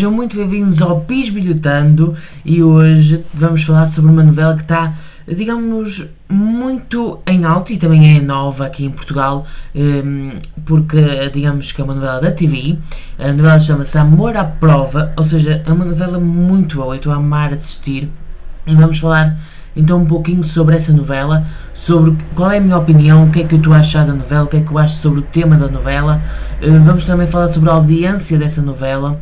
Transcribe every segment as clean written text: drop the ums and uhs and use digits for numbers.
Sejam muito bem-vindos ao Bisbilhotando e hoje vamos falar sobre uma novela que está, digamos, muito em alta e também é nova aqui em Portugal, porque digamos que é uma novela da TV. A novela chama-se Amor à Prova, ou seja, é uma novela muito boa, eu estou a amar assistir e vamos falar então um pouquinho sobre essa novela, sobre qual é a minha opinião, o que é que eu estou a achar da novela, o que é que eu acho sobre o tema da novela. Vamos também falar sobre a audiência dessa novela,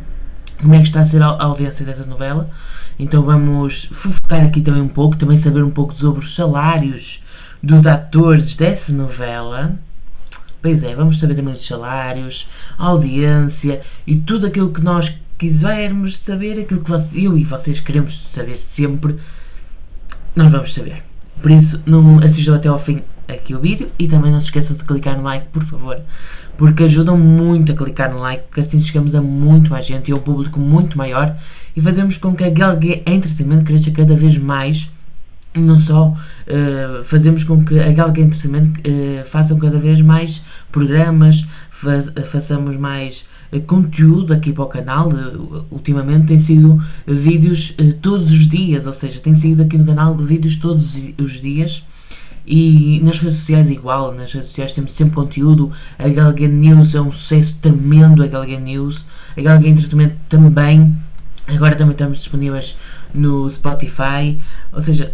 como é que está a ser a audiência dessa novela. Então vamos focar aqui também um pouco, também saber um pouco sobre os salários dos atores dessa novela. Pois é, vamos saber também os salários, a audiência e tudo aquilo que nós quisermos saber, aquilo que eu e vocês queremos saber sempre, nós vamos saber. Por isso, não assistam até ao fim aqui o vídeo e também não se esqueçam de clicar no like, por favor, porque ajudam muito a clicar no like, porque assim chegamos a muito mais gente e a um público muito maior e fazemos com que a GLG Entretenimento cresça cada vez mais. E não só, fazemos com que a GLG Entretenimento façam cada vez mais programas, façamos mais conteúdo aqui para o canal. Ultimamente tem sido vídeos todos os dias, ou seja, tem sido aqui no canal vídeos todos os dias. E nas redes sociais igual, nas redes sociais temos sempre conteúdo. A GLG News é um sucesso tremendo, a GLG News, a GLG Entretenimento também. Agora também estamos disponíveis no Spotify, ou seja,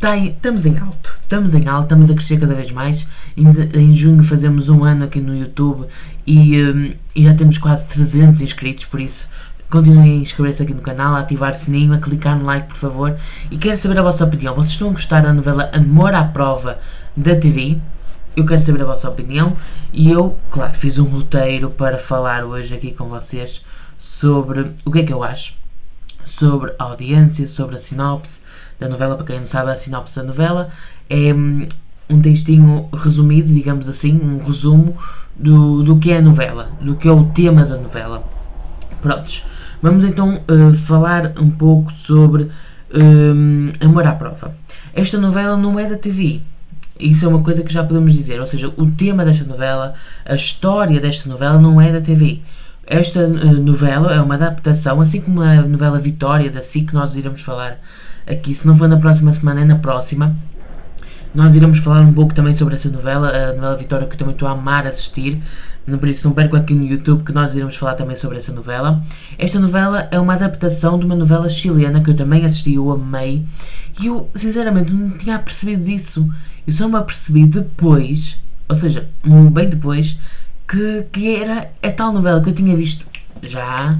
estamos em alto, estamos a crescer cada vez mais. Em junho fazemos um ano aqui no YouTube e já temos quase 300 inscritos, por isso continuem a inscrever-se aqui no canal, a ativar o sininho, a clicar no like, por favor. E quero saber a vossa opinião. Vocês estão a gostar da novela Amor à Prova da TV? Eu quero saber a vossa opinião. E eu, claro, fiz um roteiro para falar hoje aqui com vocês sobre o que é que eu acho, sobre a audiência, sobre a sinopse da novela. Para quem não sabe, a sinopse da novela é um textinho resumido, digamos assim, um resumo do que é a novela, do que é o tema da novela. Prontos. Vamos então falar um pouco sobre Amor à Prova. Esta novela não é da TV. Isso é uma coisa que já podemos dizer. Ou seja, o tema desta novela, a história desta novela não é da TV. Esta novela é uma adaptação, assim como a novela Vitória da SIC, que nós iremos falar aqui. Se não for na próxima semana, é na próxima. Nós iremos falar um pouco também sobre essa novela, a novela Vitória, que eu também estou a amar assistir. Por isso não percam aqui no YouTube, que nós iremos falar também sobre essa novela. Esta novela é uma adaptação de uma novela chilena que eu também assisti, eu amei. E eu, sinceramente, não tinha percebido disso. Eu só me apercebi depois, ou seja, bem depois, que era a tal novela que eu tinha visto já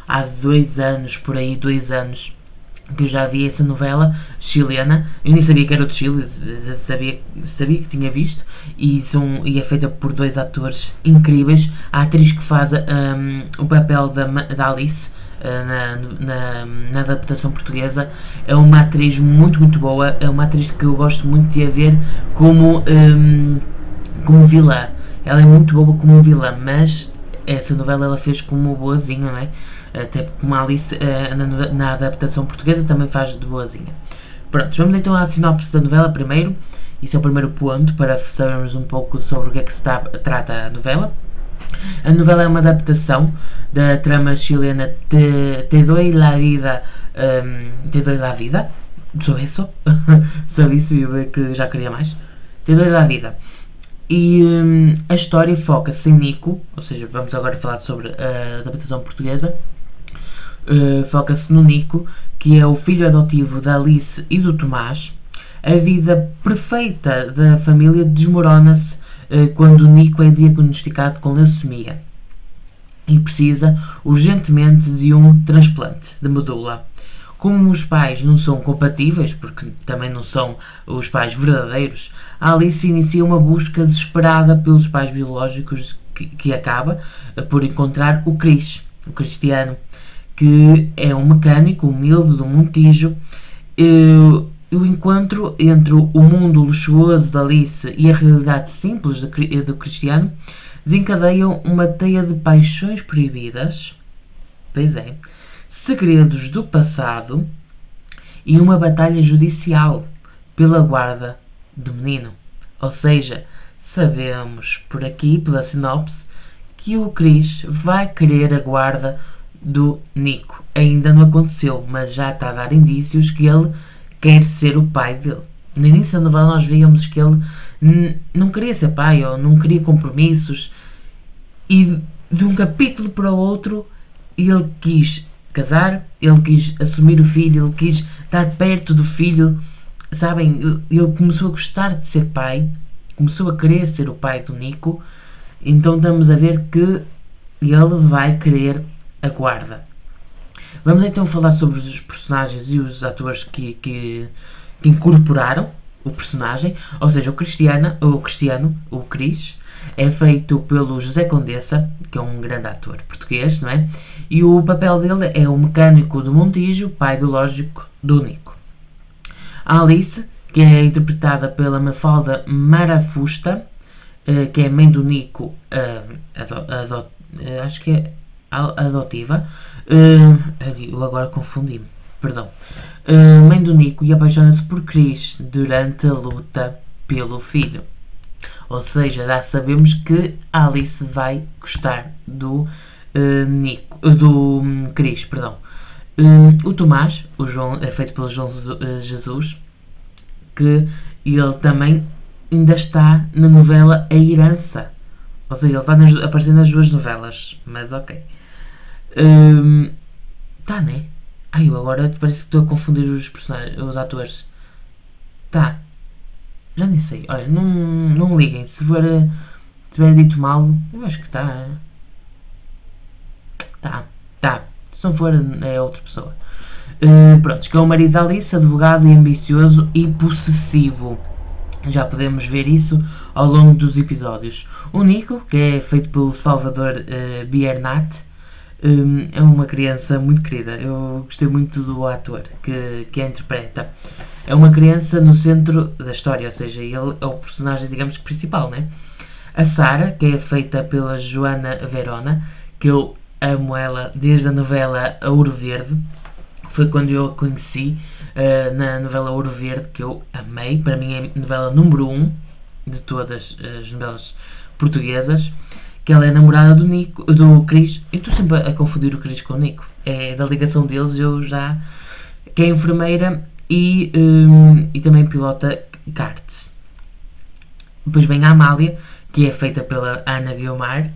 há 2 anos, por aí, 2 anos, que eu já vi essa novela chilena. Eu nem sabia que era do Chile, sabia que tinha visto, e é feita por 2 atores incríveis. A atriz que faz o papel da Alice na adaptação portuguesa é uma atriz muito boa, é uma atriz que eu gosto muito de a ver como vilã. Ela é muito boa como vilã, mas essa novela ela fez como boazinha, não é? Até como a Alice na adaptação portuguesa também faz de boazinha. Pronto, vamos então à sinopse da novela primeiro. Isso é o primeiro ponto para sabermos um pouco sobre o que é que trata a novela. A novela é uma adaptação da trama chilena Te doy la vida, só isso, e eu ver que já queria mais. Te doy la vida. E a história foca-se em Nico, ou seja, vamos agora falar sobre a adaptação portuguesa. Foca-se no Nico, que é o filho adotivo da Alice e do Tomás. A vida perfeita da família desmorona-se quando o Nico é diagnosticado com leucemia e precisa urgentemente de um transplante de medula. Como os pais não são compatíveis, porque também não são os pais verdadeiros, a Alice inicia uma busca desesperada pelos pais biológicos que acaba por encontrar o Cristiano, que é um mecânico humilde do Montijo. O encontro entre o mundo luxuoso da Alice e a realidade simples do Cristiano desencadeiam uma teia de paixões proibidas, pois é, segredos do passado e uma batalha judicial pela guarda do menino. Ou seja, sabemos por aqui, pela sinopse, que o Chris vai querer a guarda do Nico. Ainda não aconteceu, mas já está a dar indícios que ele quer ser o pai dele. No início da novela nós víamos que ele não queria ser pai, ou não queria compromissos, e de um capítulo para o outro ele quis casar, ele quis assumir o filho, ele quis estar perto do filho, sabem? Ele começou a gostar de ser pai, começou a querer ser o pai do Nico, então estamos a ver que ele vai querer a guarda. Vamos então falar sobre os personagens e os atores que incorporaram o personagem, ou seja, o Cristiano, o Cris, é feito pelo José Condessa, que é um grande ator português, não é? E o papel dele é o mecânico do Montijo, pai biológico do Nico. A Alice, que é interpretada pela Mafalda Marafusta, que é mãe do Nico, acho que é adotiva. Eu agora confundi-me, perdão. Mãe do Nico, e apaixona-se por Cris durante a luta pelo filho. Ou seja, já sabemos que a Alice vai gostar do Cris, perdão. O Tomás, o João, é feito pelo João Jesus, que ele também ainda está na novela A Herança. Ou seja, ele vai aparecer nas duas novelas, mas ok. Tá, né? Ai, eu agora parece que estou a confundir os atores. Tá. Já nem sei. Olha, não liguem. Se tiver dito mal, eu acho que está. Tá. Se não for, é outra pessoa. Pronto, que é o marido da Alice, advogado e ambicioso e possessivo. Já podemos ver isso ao longo dos episódios. O Nico, que é feito pelo Salvador Biernat, é uma criança muito querida. Eu gostei muito do ator que a interpreta. É uma criança no centro da história, ou seja, ele é o personagem, digamos, principal, né? A Sara, que é feita pela Joana Verona, que eu amo ela desde a novela Ouro Verde. Foi quando eu a conheci na novela Ouro Verde, que eu amei. Para mim é a novela número 1 de todas as novelas portuguesas. Que ela é namorada do Cris. Eu estou sempre a confundir o Cris com o Nico. É da ligação deles, que é enfermeira e também pilota karts. Depois vem a Amália, que é feita pela Ana Guiomar.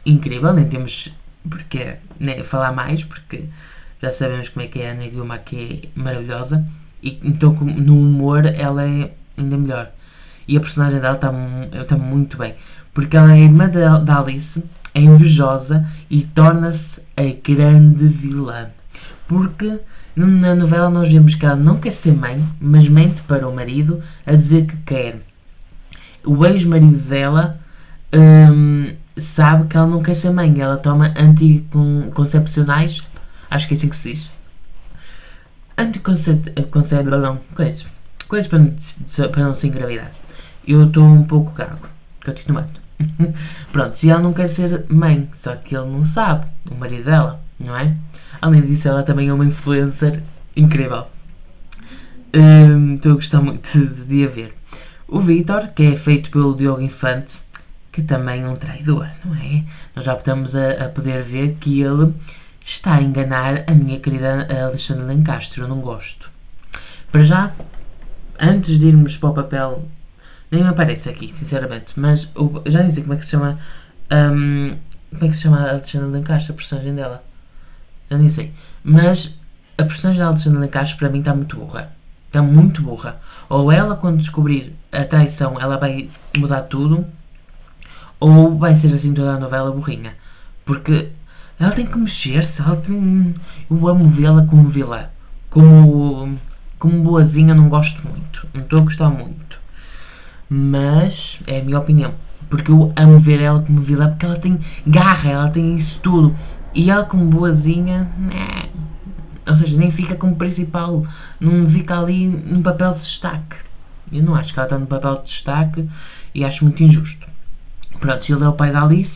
Incrível, nem temos porque falar mais, porque já sabemos como é que é a Ana Guiomar, que é maravilhosa. E então no humor ela é ainda melhor. E a personagem dela está muito bem. Porque ela é irmã da Alice, é invejosa e torna-se a grande vilã. Porque na novela nós vemos que ela não quer ser mãe, mas mente para o marido a dizer que quer. O ex-marido dela sabe que ela não quer ser mãe. Ela toma anticoncepcionais, acho que é assim que se diz. Coisas para não se engravidar. Eu estou um pouco gago. Continuando. Pronto, se ela não quer ser mãe, só que ele não sabe, o marido dela, não é? Além disso, ela também é uma influencer incrível. Estou a gostar muito de a ver. O Vítor, que é feito pelo Diogo Infante, que também é um traidor, não é? Nós já estamos a poder ver que ele está a enganar a minha querida Alexandra Lencastre. Eu não gosto. Para já, antes de irmos para o papel, nem me aparece aqui, sinceramente, mas já nem sei como é que se chama como é que se chama a Alexandra Lencastre, a personagem dela. Eu nem sei. Mas a personagem da Alexandra Lencastre para mim está muito burra. Está muito burra. Ou ela, quando descobrir a traição, ela vai mudar tudo, ou vai ser assim toda a novela burrinha. Porque ela tem que mexer-se. Eu amo vê-la como vilã. Como boazinha não gosto muito. Não estou a gostar muito. Mas é a minha opinião. Porque eu amo ver ela como vilã, porque ela tem garra, ela tem isso tudo. E ela como boazinha, ou seja, nem fica como principal. Não fica ali num papel de destaque. Eu não acho que ela está no papel de destaque e acho muito injusto. Pronto, ele é o pai da Alice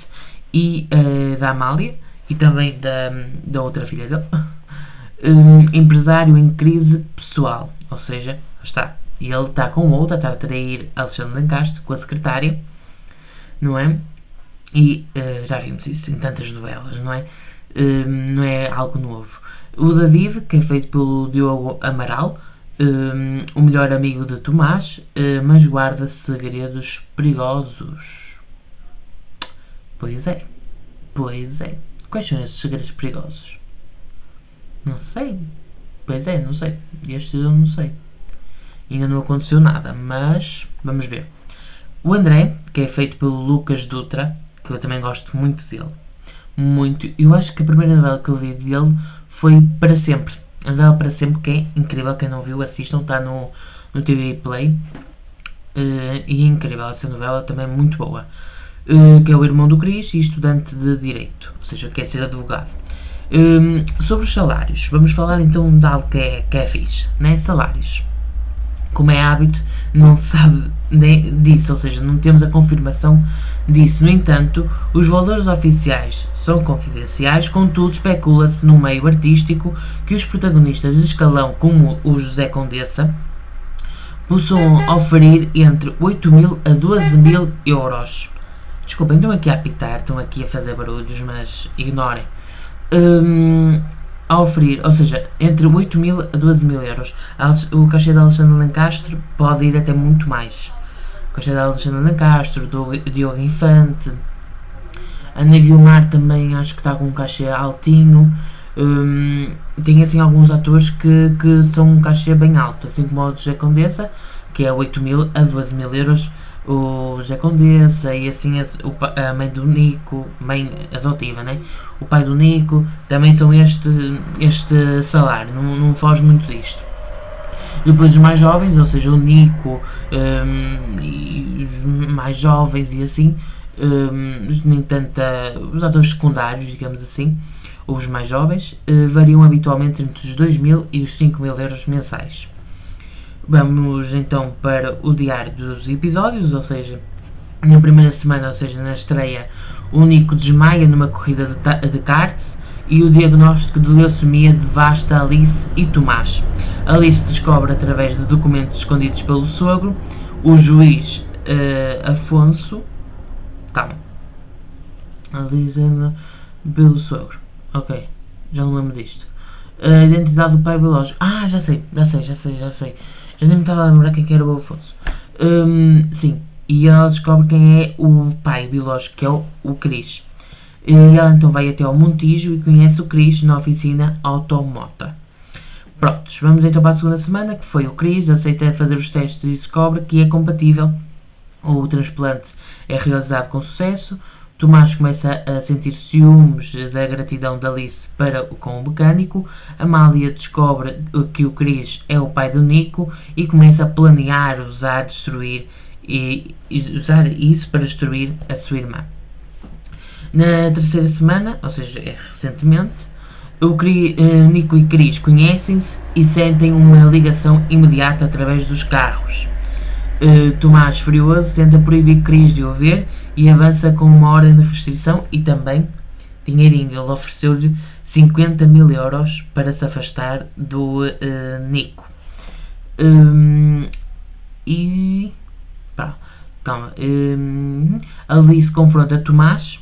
e da Amália e também da outra filha dele. Empresário em crise pessoal. Ou seja, está. E ele está com outra, está a trair Alexandre Lencastre com a secretária, não é? E já vimos isso em tantas novelas, não é? não é algo novo. O David, que é feito pelo Diogo Amaral, o melhor amigo de Tomás, mas guarda segredos perigosos. Pois é. Quais são esses segredos perigosos? Não sei. Pois é, não sei. Este eu não sei. Ainda não aconteceu nada, mas vamos ver. O André, que é feito pelo Lucas Dutra, que eu também gosto muito dele. Muito. Eu acho que a primeira novela que eu vi dele foi Para Sempre. A novela Para Sempre, que é incrível. Quem não viu, assistam. Está no TV Play. E é incrível. Essa novela também é muito boa. Que é o irmão do Cris e estudante de Direito. Ou seja, quer ser advogado. Sobre os salários. Vamos falar então de algo que é fixe. Né? Salários. Como é hábito, não se sabe disso, ou seja, não temos a confirmação disso. No entanto, os valores oficiais são confidenciais, contudo, especula-se no meio artístico que os protagonistas de escalão, como o José Condessa, possam oferir entre 8.000 a 12.000 euros. Desculpem, estão aqui a apitar, estão aqui a fazer barulhos, mas ignorem. A oferir, ou seja, entre 8.000 a 12.000 euros. O cachê de Alexandre Lencastre pode ir até muito mais. O cachê de Alexandre Lencastre, do Diogo Infante, Ana Guilmar também acho que está com um cachê altinho. Tem assim alguns atores que são um cachê bem alto, assim como o José Condessa, que é 8.000 a 12.000 euros. O José Condessa e assim a mãe do Nico, mãe adotiva, né? O pai do Nico, também são este salário, não foge muito disto. Depois os mais jovens, ou seja, o Nico e os mais jovens e assim, nem tanto os atores secundários, digamos assim, ou os mais jovens, variam habitualmente entre os 2.000 e os 5.000 euros mensais. Vamos então para o diário dos episódios, ou seja, na primeira semana, ou seja, na estreia, o Nico desmaia numa corrida de karts e o diagnóstico de leucemia devasta Alice e Tomás. Alice descobre através de documentos escondidos pelo sogro. O juiz Afonso... Calma. Alice pelo sogro. Ok, já não lembro disto. A identidade do pai biológico. Já sei. Já nem me estava a lembrar quem era o Afonso. Sim, e ela descobre quem é o pai biológico, que é o Cris. E ela então vai até ao Montijo e conhece o Cris na oficina automota. Prontos, vamos então para a segunda semana, que foi o Cris, aceita fazer os testes e descobre que é compatível. O transplante é realizado com sucesso. Tomás começa a sentir ciúmes da gratidão de Alice para com o mecânico. Amália descobre que o Cris é o pai do Nico e começa a planear usar isso para destruir a sua irmã. Na terceira semana, ou seja, recentemente, Nico e Cris conhecem-se e sentem uma ligação imediata através dos carros. Tomás, furioso, tenta proibir Cris de o ver e avança com uma ordem de restrição e também dinheirinho. Ele ofereceu-lhe 50.000 euros para se afastar do Nico. Alice confronta Tomás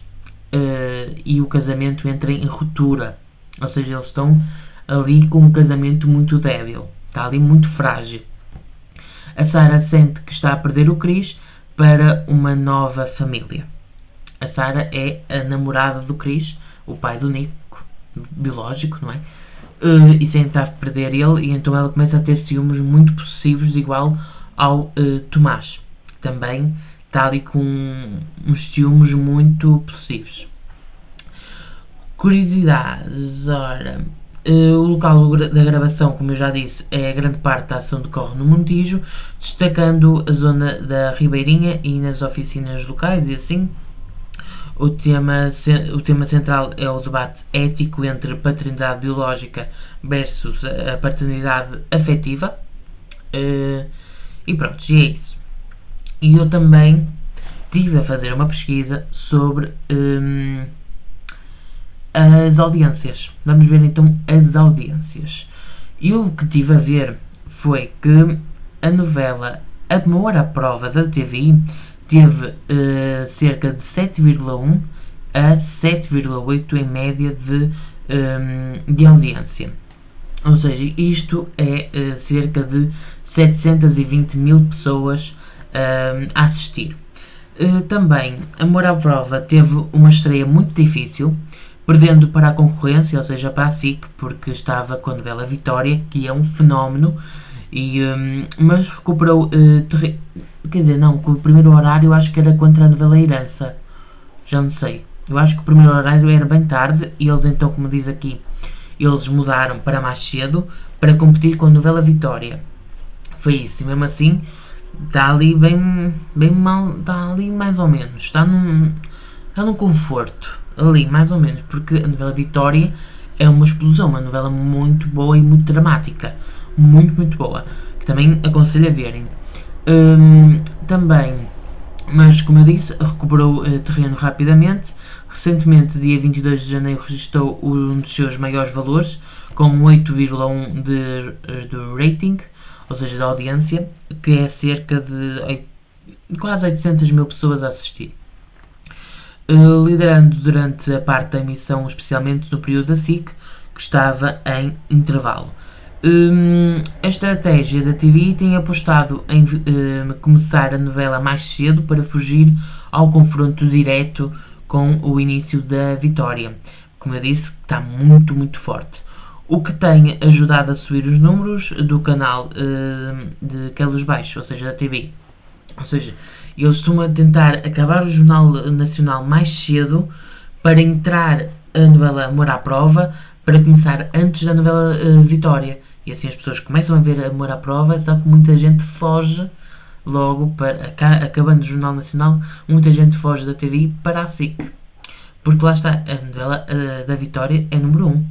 e o casamento entra em ruptura. Ou seja, eles estão ali com um casamento muito débil. Está ali muito frágil. A Sara sente que está a perder o Cris para uma nova família. A Sara é a namorada do Cris, o pai do Nico, biológico, não é? E sente a perder ele, e então ela começa a ter ciúmes muito possessivos, igual ao Tomás. Também está ali com uns ciúmes muito possessivos. Curiosidades, ora... o local da gravação, como eu já disse, é a grande parte da ação decorre no Montijo, destacando a zona da Ribeirinha e nas oficinas locais e assim. O tema central é o debate ético entre paternidade biológica versus a paternidade afetiva. E pronto, e é isso. E eu também estive a fazer uma pesquisa sobre as audiências. Vamos ver então as audiências. E o que tive a ver foi que a novela Amor à Prova da TVI teve cerca de 7,1 a 7,8 em média de audiência. Ou seja, isto é cerca de 720 mil pessoas a assistir. Também, Amor à Prova teve uma estreia muito difícil, perdendo para a concorrência, ou seja, para a SIC, porque estava com a novela Vitória, que é um fenómeno, mas recuperou, quer dizer, não, com o primeiro horário acho que era contra a novela Herança, já não sei, eu acho que o primeiro horário era bem tarde, e eles então, como diz aqui, eles mudaram para mais cedo, para competir com a novela Vitória. Foi isso, e mesmo assim, está ali bem mal, está ali mais ou menos, está num conforto, ali mais ou menos, porque a novela Vitória é uma explosão, uma novela muito boa e muito dramática, muito boa, que também aconselho a verem. Também, mas como eu disse, recuperou terreno rapidamente. Recentemente, dia 22 de janeiro, registrou um dos seus maiores valores, com 8,1 de rating, ou seja, da audiência, que é cerca de quase 800 mil pessoas a assistir. Liderando durante a parte da emissão, especialmente no período da SIC, que estava em intervalo. A estratégia da TV tem apostado em começar a novela mais cedo para fugir ao confronto direto com o início da Vitória. Como eu disse, está muito forte. O que tem ajudado a subir os números do canal de Carlos Baixo, ou seja, da TV. Ou seja, eles estão a tentar acabar o Jornal Nacional mais cedo para entrar a novela Amor à Prova, para começar antes da novela Vitória. E assim as pessoas começam a ver Amor à Prova, só que muita gente foge logo, acabando o Jornal Nacional, muita gente foge da TV para a SIC. Porque lá está, a novela da Vitória é número 1.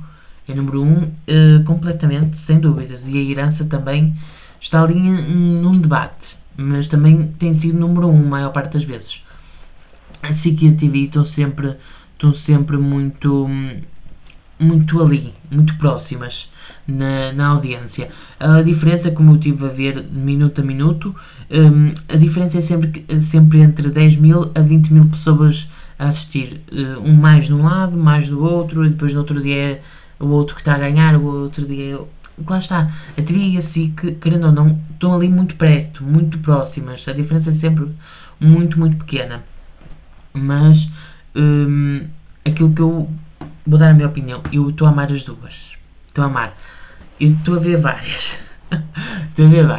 É número 1 completamente, sem dúvidas. E a Herança também está ali num debate, mas também tem sido número 1 a maior parte das vezes. A SIC e a TV estão sempre muito ali, muito próximas na audiência. A diferença, como eu estive a ver de minuto a minuto, a diferença é sempre entre 10 mil a 20 mil pessoas a assistir. Mais de um lado, mais do outro, e depois no outro dia é o outro que está a ganhar, o outro dia lá está. A TV e a SIC, querendo ou não, estão ali muito perto, muito próximas. A diferença é sempre muito pequena. Mas aquilo que eu vou dar a minha opinião, eu estou a amar as duas. Estou a amar. Eu estou a ver várias.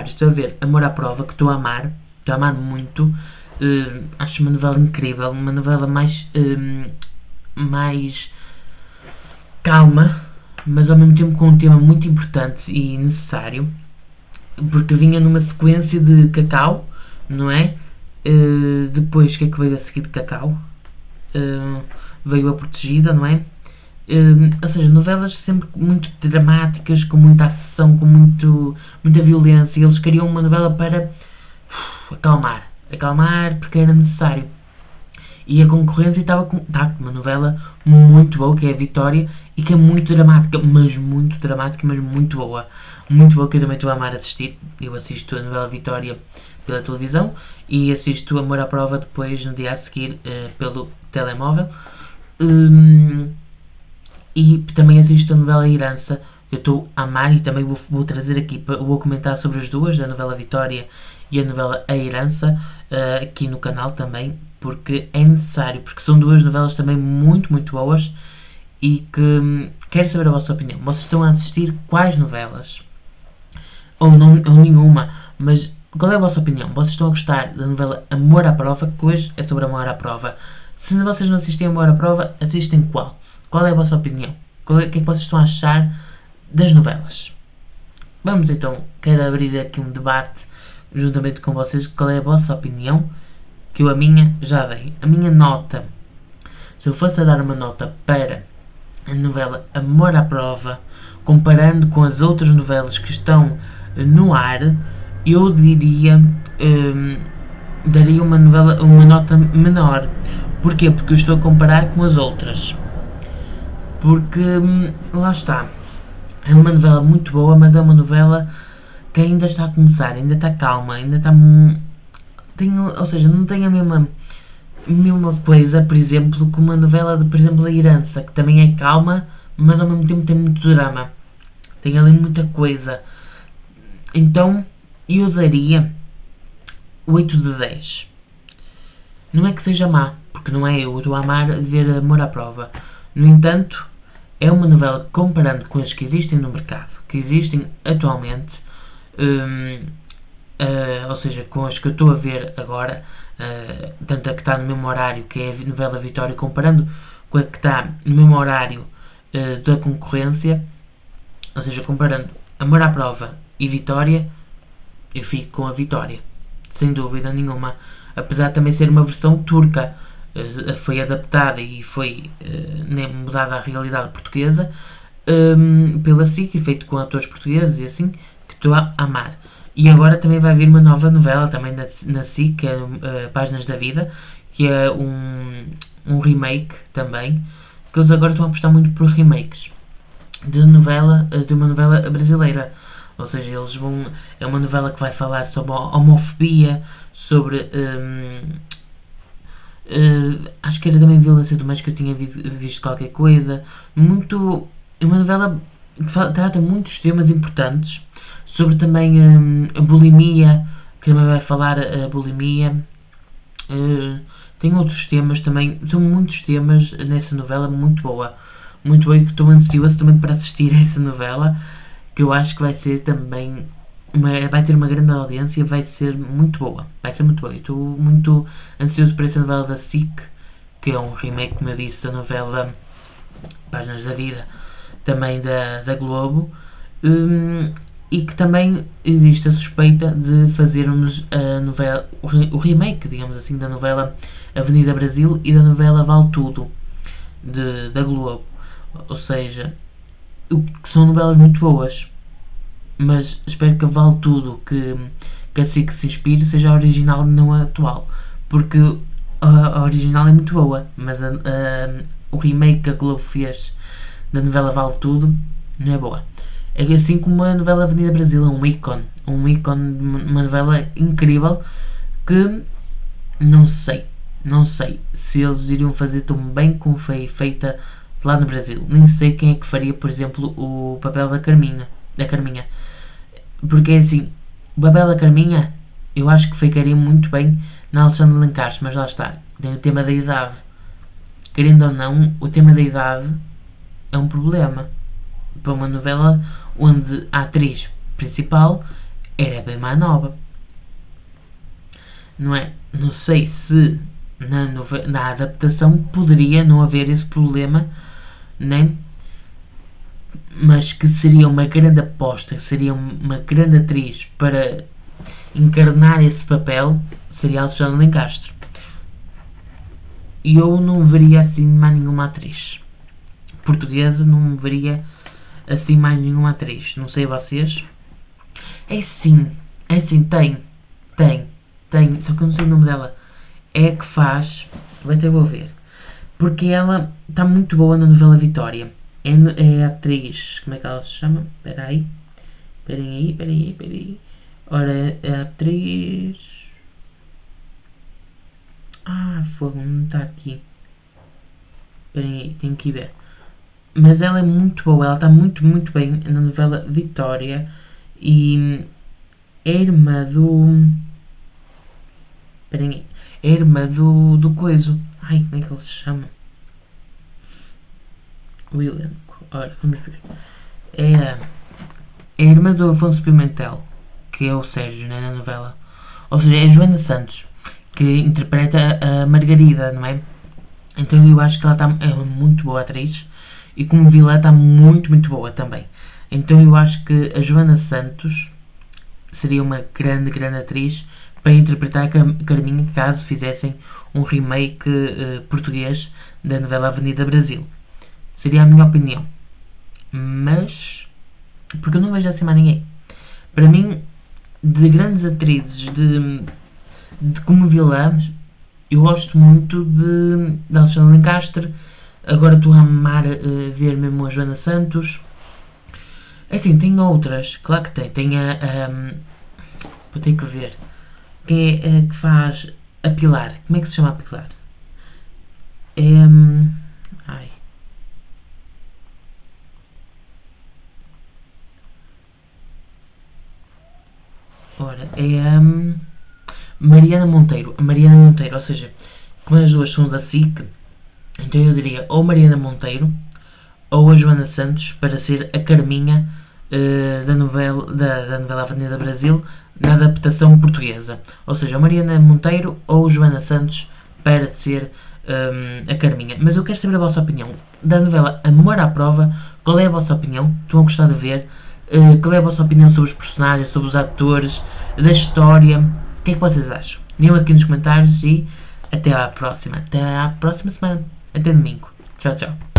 Estou a ver Amor à Prova, que estou a amar muito. Acho uma novela incrível, uma novela mais calma, mas ao mesmo tempo com um tema muito importante e necessário, porque vinha numa sequência de Cacau, não é? Depois, o que é que veio a seguir de Cacau? Veio A Protegida, não é? Ou seja, novelas sempre muito dramáticas, com muita ação, com muita violência. Eles queriam uma novela para acalmar, porque era necessário. E a concorrência está com uma novela muito boa, que é a Vitória, e que é muito dramática, mas muito boa. Muito boa, que eu também estou a amar assistir. Eu assisto a novela Vitória pela televisão e assisto Amor à Prova depois, no dia a seguir, pelo telemóvel. E também assisto a novela Herança. Eu estou a amar, e também vou trazer aqui, vou comentar sobre as duas, a novela Vitória e a novela A Herança, aqui no canal também, porque é necessário, porque são duas novelas também muito boas, e que quero saber a vossa opinião. Vocês estão a assistir quais novelas? Ou nenhuma, mas qual é a vossa opinião? Vocês estão a gostar da novela Amor à Prova, que hoje é sobre Amor à Prova. Se vocês não assistem Amor à Prova, assistem qual? Qual é a vossa opinião? O que é que vocês estão a achar das novelas? Vamos então, quero abrir aqui um debate juntamente com vocês. Qual é a vossa opinião? Que eu a minha já dei. A minha nota, se eu fosse a dar uma nota para a novela Amor à Prova, comparando com as outras novelas que estão no ar, eu diria, daria uma nota menor. Porquê? Porque eu estou a comparar com as outras. Porque, lá está, é uma novela muito boa, mas é uma novela que ainda está a começar, ainda está calma, ainda está... ou seja, não tem a mesma mesma coisa, por exemplo, como a novela, por exemplo, da Herança, que também é calma, mas ao mesmo tempo tem muito drama. Tem ali muita coisa. Então, eu daria 8 de 10. Não é que seja má, porque não é, eu estou a amar ver Amor à Prova. No entanto, é uma novela que, comparando com as que existem no mercado, que existem atualmente, ou seja, com as que eu estou a ver agora, tanto a que está no mesmo horário, que é a novela Vitória, comparando com a que está no mesmo horário da concorrência, ou seja, comparando Amor à Prova e Vitória, eu fico com a Vitória, sem dúvida nenhuma. Apesar de também ser uma versão turca, foi adaptada e foi mudada à realidade portuguesa pela SIC e feito com atores portugueses e assim, que estou a amar. E agora também vai vir uma nova novela também na SIC, que é Páginas da Vida, que é um remake também, que eles agora estão a apostar muito por remakes de uma novela brasileira. Ou seja, é uma novela que vai falar sobre a homofobia, sobre acho que era também violência doméstica, eu tinha visto qualquer coisa. É uma novela que trata muitos temas importantes, sobre também a bulimia, que também vai falar a bulimia. Tem outros temas também, são muitos temas nessa novela, muito boa. Muito bem, que estou ansioso também para assistir a essa novela, que eu acho que vai ser também vai ter uma grande audiência, vai ser muito boa. Vai ser muito boa. Estou muito ansioso para essa novela da SIC, que é um remake, como eu disse, da novela Páginas da Vida, também da Globo, e que também existe a suspeita de fazermos a novela, o remake, digamos assim, da novela Avenida Brasil e da novela Vale Tudo, da Globo. Ou seja, que são novelas muito boas, mas espero que Vale Tudo que a SIC se inspire seja a original, não a atual, porque a original é muito boa, mas o remake que a Globo fez da novela Vale Tudo não é boa. É assim como a novela Avenida Brasil, é um ícone, uma novela incrível, que não sei se eles iriam fazer tão bem como foi feita lá no Brasil. Nem sei quem é que faria, por exemplo, o papel da Carminha. Porque é assim, o papel da Carminha eu acho que ficaria muito bem na Alexandre Lencastre, mas lá está, tem o tema da idade. Querendo ou não, o tema da idade é um problema para uma novela onde a atriz principal era bem mais nova. Não é? Não sei se na adaptação poderia não haver esse problema, né? Mas que seria uma grande aposta, seria uma grande atriz para encarnar esse papel, seria Alexandre Lencastre. E eu não veria assim mais nenhuma atriz portuguesa, não veria assim mais nenhuma atriz. Não sei vocês. É sim, tem, só que eu não sei o nome dela. É a que faz, até vou ver, porque ela está muito boa na novela Vitória. É a atriz, como é que ela se chama? Espera aí. Ora, é a atriz... fogo, não está aqui. Espera aí, tenho que ir ver. Mas ela é muito boa, ela está muito bem na novela Vitória. E é irmã do... Espera aí. É irmã do coiso. Ai, como é que ele se chama? O elenco. Ora, vamos ver. É a irmã do Afonso Pimentel, que é o Sérgio, né, na novela. Ou seja, é a Joana Santos, que interpreta a Margarida, não é? Então eu acho que ela é uma muito boa atriz. E como vilã está muito boa também. Então eu acho que a Joana Santos seria uma grande atriz para interpretar a Carminha, caso fizessem um remake português da novela Avenida Brasil. Seria a minha opinião. Mas, porque eu não vejo assim mais ninguém. Para mim, de grandes atrizes, de como vilãs, eu gosto muito de Alexandre Lencastre. Agora estou a amar ver mesmo a Joana Santos. Assim, tem outras, claro que tem. Tem vou ter que ver. Quem é que faz a Pilar? Como é que se chama a Pilar? Ai. Ora, Mariana Monteiro. A Mariana Monteiro, ou seja, como as duas são da SIC, então eu diria ou Mariana Monteiro ou a Joana Santos para ser a Carminha da novela Avenida Brasil na adaptação portuguesa. Ou seja, a Mariana Monteiro ou a Joana Santos para ser a Carminha. Mas eu quero saber a vossa opinião. Da novela Amor à Prova, qual é a vossa opinião? Estão a gostar de ver? Qual é a vossa opinião sobre os personagens, sobre os atores, da história? O que é que vocês acham? Digam aqui nos comentários e até à próxima. Até à próxima semana. Até domingo. Tchau, tchau.